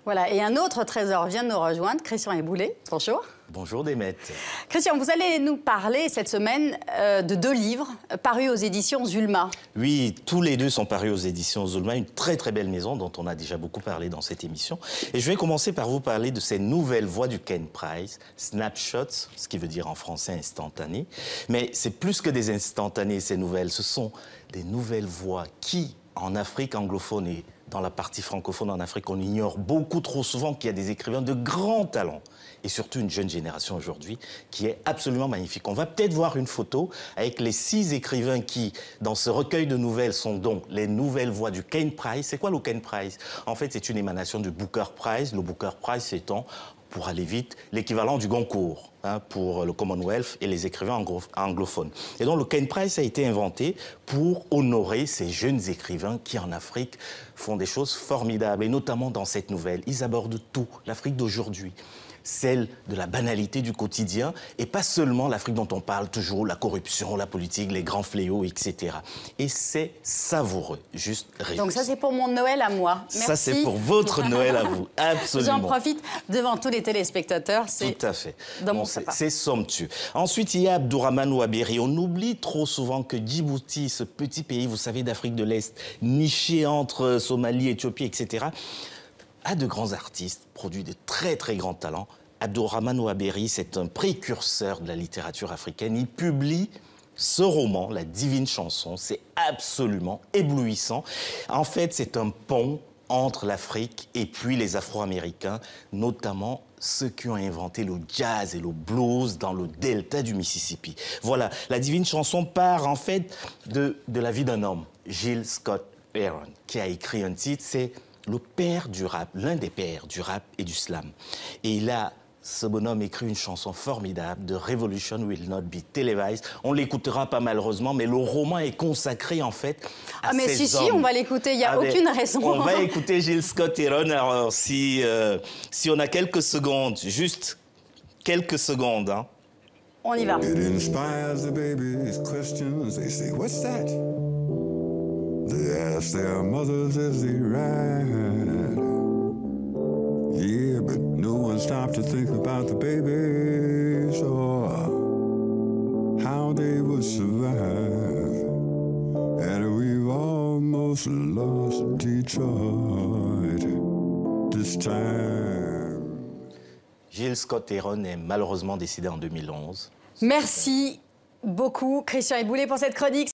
Voilà, et un autre trésor vient de nous rejoindre, Christian Éboulet. Bonjour. Bonjour Demet. Christian, vous allez nous parler cette semaine de 2 livres parus aux éditions Zulma. Oui, tous les 2 sont parus aux éditions Zulma, une très très belle maison dont on a déjà beaucoup parlé dans cette émission. Et je vais commencer par vous parler de ces nouvelles voix du Ken Price, Snapshots, ce qui veut dire en français instantané. Mais c'est plus que des instantanés, ces nouvelles. Ce sont des nouvelles voix qui, en Afrique anglophone et dans la partie francophone en Afrique, on ignore beaucoup trop souvent qu'il y a des écrivains de grand talent. Et surtout une jeune génération aujourd'hui qui est absolument magnifique. On va peut-être voir une photo avec les 6 écrivains qui, dans ce recueil de nouvelles, sont donc les nouvelles voix du Ken Prize. C'est quoi le Ken Prize? En fait, c'est une émanation du Booker Prize. Le Booker Prize étant, pour aller vite, l'équivalent du Goncourt pour le Commonwealth et les écrivains anglophones. Et donc le Ken Prize a été inventé pour honorer ces jeunes écrivains qui, en Afrique, font des choses formidables. Et notamment dans cette nouvelle, ils abordent tout, l'Afrique d'aujourd'hui, celle de la banalité du quotidien, et pas seulement l'Afrique dont on parle toujours, la corruption, la politique, les grands fléaux, etc. Et c'est savoureux, juste réussi. Donc ça, c'est pour mon Noël à moi. Merci. Ça, c'est pour votre Noël à vous, absolument. J'en profite devant tous les téléspectateurs. Tout à fait. Dans mon sapin. C'est somptueux. Ensuite, il y a Abdourahmane Ouaberi. On oublie trop souvent que Djibouti, ce petit pays, vous savez, d'Afrique de l'Est, niché entre Somalie, Éthiopie, etc., a de grands artistes, produit de très très grands talents. Abdourahmane Ouaberi, c'est un précurseur de la littérature africaine. Il publie ce roman, La Divine Chanson. C'est absolument éblouissant. En fait, c'est un pont entre l'Afrique et puis les Afro-Américains, notamment ceux qui ont inventé le jazz et le blues dans le delta du Mississippi. Voilà, La Divine Chanson part en fait de la vie d'un homme, Gil Scott-Heron, qui a écrit un titre, c'est le père du rap, l'un des pères du rap et du slam. Et là, ce bonhomme écrit une chanson formidable, The Revolution Will Not Be Televised. On l'écoutera pas malheureusement, mais le roman est consacré en fait à ces hommes. Mais si, on va l'écouter, il n'y a aucune raison. On va écouter Gil Scott-Heron. Alors, si on a quelques secondes, juste quelques secondes, hein. On y va. It inspires the babies questions. They say, what's that? They ask their mothers as they ride. Yeah, but no one stopped to think about the babies or how they would survive. And we've almost lost Detroit this time. Gil Scott-Heron est malheureusement décédé en 2011. Merci beaucoup, Christian Éboulet, pour cette chronique.